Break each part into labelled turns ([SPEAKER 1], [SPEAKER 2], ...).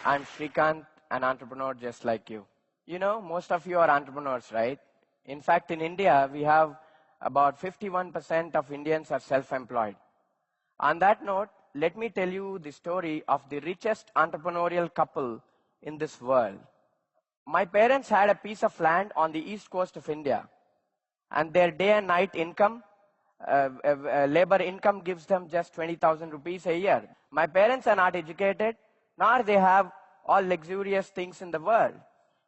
[SPEAKER 1] I'm Shrikant, an entrepreneur just like you. You know, most of you are entrepreneurs, right? In fact, in India, we have about 51% of Indians are self-employed. On that note, let me tell you the story of the richest entrepreneurial couple in this world. My parents had a piece of land on the east coast of India, and their day and night income, labor income gives them just 20,000 rupees a year. My parents are not educated, nor they have all luxurious things in the world.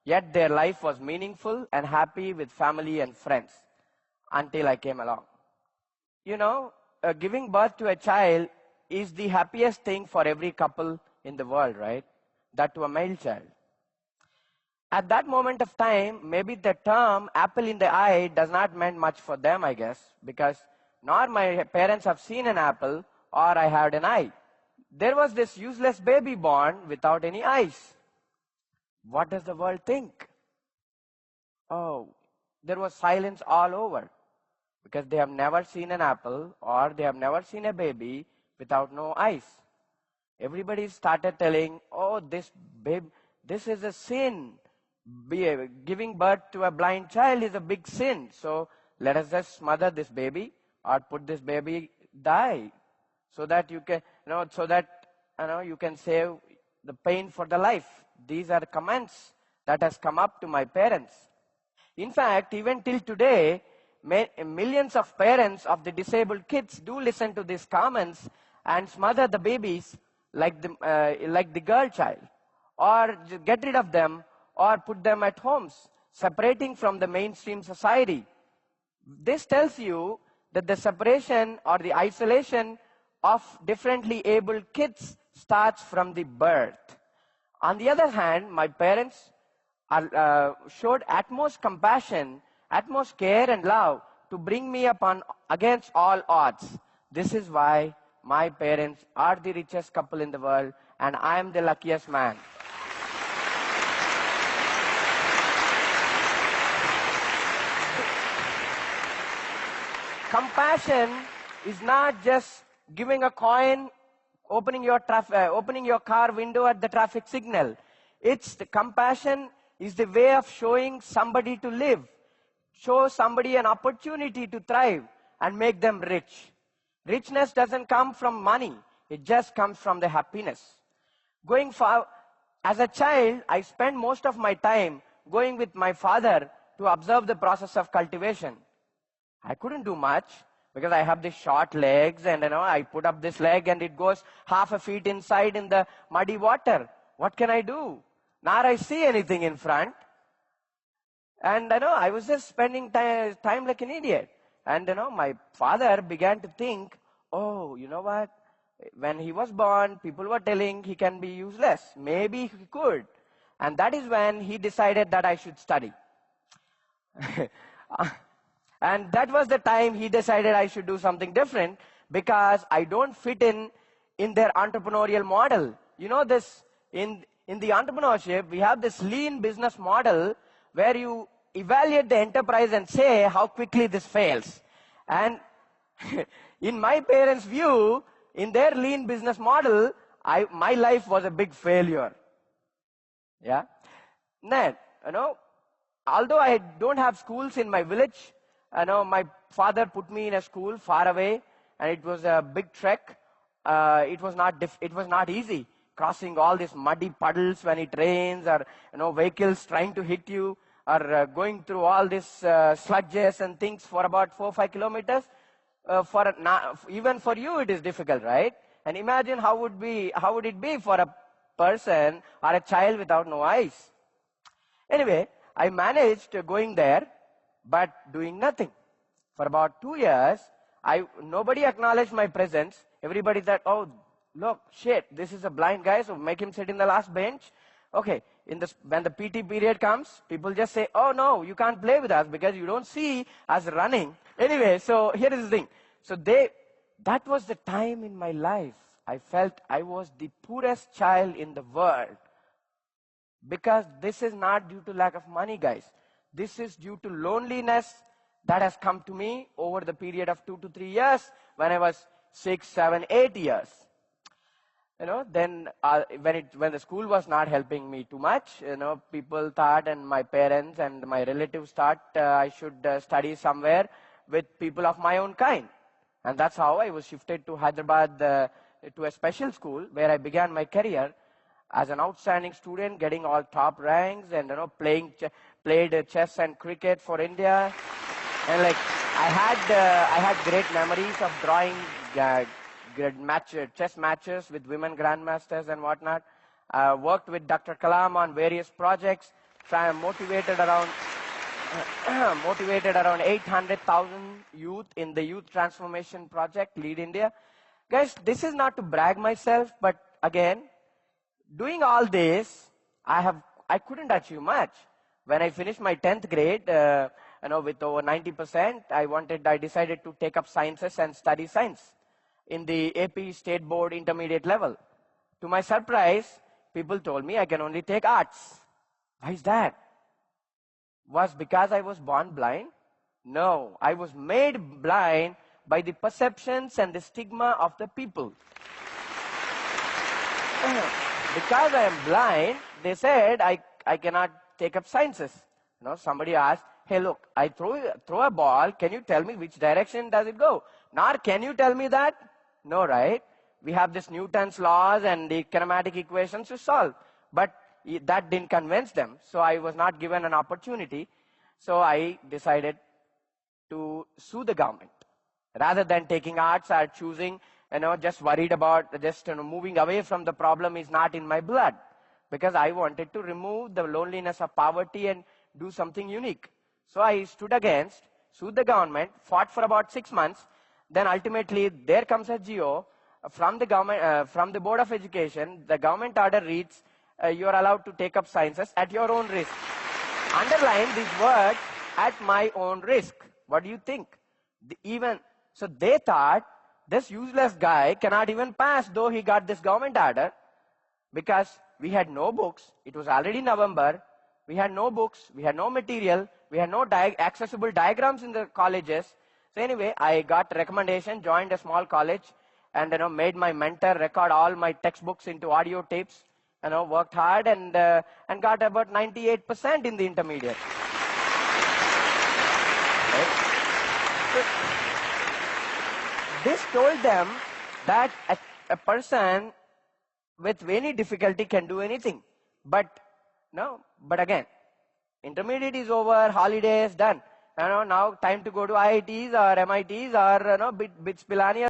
[SPEAKER 1] Yet their life was meaningful and happy with family and friends until I came along. You know, giving birth to a child is the happiest thing for every couple in the world, right? That to a male child. At that moment of time, maybe the term apple in the eye does not mean much for them, I guess, because nor my parents have seen an apple or I had an eye. There was this useless baby born without any eyes. What does the world think? Oh, there was silence all over because they have never seen an apple or they have never seen a baby without no eyes. Everybody started telling, oh, this is a sin. Giving birth to a blind child is a big sin. So let us just smother this baby or put this baby die so that you can, you can save the pain for the life. These are the comments that has come up to my parents. In fact, even till today, millions of parents of the disabled kids do listen to these comments and smother the babies like the girl child, or get rid of them, or put them at homes, separating from the mainstream society. This tells you that the separation or the isolation of differently abled kids starts from the birth. On the other hand, my parents showed utmost compassion, utmost care and love to bring me up against all odds. This is why my parents are the richest couple in the world, and I am the luckiest man. Compassion is not just giving a coin, opening your car window at the traffic signal. It's the compassion is the way of showing somebody to live, show somebody an opportunity to thrive and make them rich. Richness doesn't come from money. It just comes from the happiness. As a child, I spent most of my time going with my father to observe the process of cultivation. I couldn't do much because I have these short legs and I put up this leg and it goes half a feet inside in the muddy water. What can I do? Nor I see anything in front. And I was just spending time like an idiot. And my father began to think, oh, you know what? When he was born, people were telling he can be useless. Maybe he could. And that is when he decided that I should study. And that was the time he decided I should do something different because I don't fit in their entrepreneurial model. You know this, in the entrepreneurship, we have this lean business model where you evaluate the enterprise and say how quickly this fails. And in my parents' view, in their lean business model, my life was a big failure. Yeah. Then, although I don't have schools in my village, my father put me in a school far away, and it was a big trek. It was not easy crossing all these muddy puddles when it rains, or vehicles trying to hit you, or going through all these sludges and things for about 4 or 5 kilometers. Even for you, it is difficult, right? And imagine how would it be for a person or a child without no eyes. Anyway, I managed going there, but doing nothing. For about 2 years, nobody acknowledged my presence. Everybody thought, oh, look, shit, this is a blind guy, so make him sit in the last bench. Okay, when the PT period comes, people just say, oh no, you can't play with us because you don't see us running. Anyway, so here is the thing. So that was the time in my life I felt I was the poorest child in the world. Because this is not due to lack of money, guys. This is due to loneliness that has come to me over the period of 2 to 3 years when I was 6, 7, 8 years. then when the school was not helping me too much, people thought, and my parents and my relatives thought I should study somewhere with people of my own kind. And that's how I was shifted to Hyderabad to a special school where I began my career as an outstanding student, getting all top ranks, and played chess and cricket for India. And like I had great memories of drawing chess matches with women grandmasters and whatnot. Worked with Dr. Kalam on various projects, motivated around motivated around 800,000 youth in the Youth Transformation Project, Lead India. Guys, this is not to brag myself, but again, doing all this, I couldn't achieve much. When I finished my 10th grade, with over 90%, I decided to take up sciences and study science in the AP State Board intermediate level. To my surprise, people told me I can only take arts. Why is that? Was because I was born blind? No, I was made blind by the perceptions and the stigma of the people. Because I am blind, they said I cannot take up sciences. Somebody asked, hey, look, I throw a ball. Can you tell me which direction does it go? Not, can you tell me that? No, right? We have this Newton's laws and the kinematic equations to solve. But that didn't convince them. So I was not given an opportunity. So I decided to sue the government. Rather than taking arts or choosing, just worried about just moving away from the problem is not in my blood. Because I wanted to remove the loneliness of poverty and do something unique. So I stood against, sued the government, fought for about 6 months. Then ultimately, there comes a GO from the government, from the Board of Education. The government order reads, you are allowed to take up sciences at your own risk. Underline these words, at my own risk. What do you think? So they thought, this useless guy cannot even pass, though he got this government order, because we had no books. It was already November. We had no books. We had no material. We had no accessible diagrams in the colleges. So anyway, I got recommendation, joined a small college, and made my mentor record all my textbooks into audio tapes. Worked hard and got about 98% in the intermediate. Right? So, this told them that a person with any difficulty can do anything. But again, intermediate is over, holidays done. Now time to go to IITs or MITs or BITS Pilani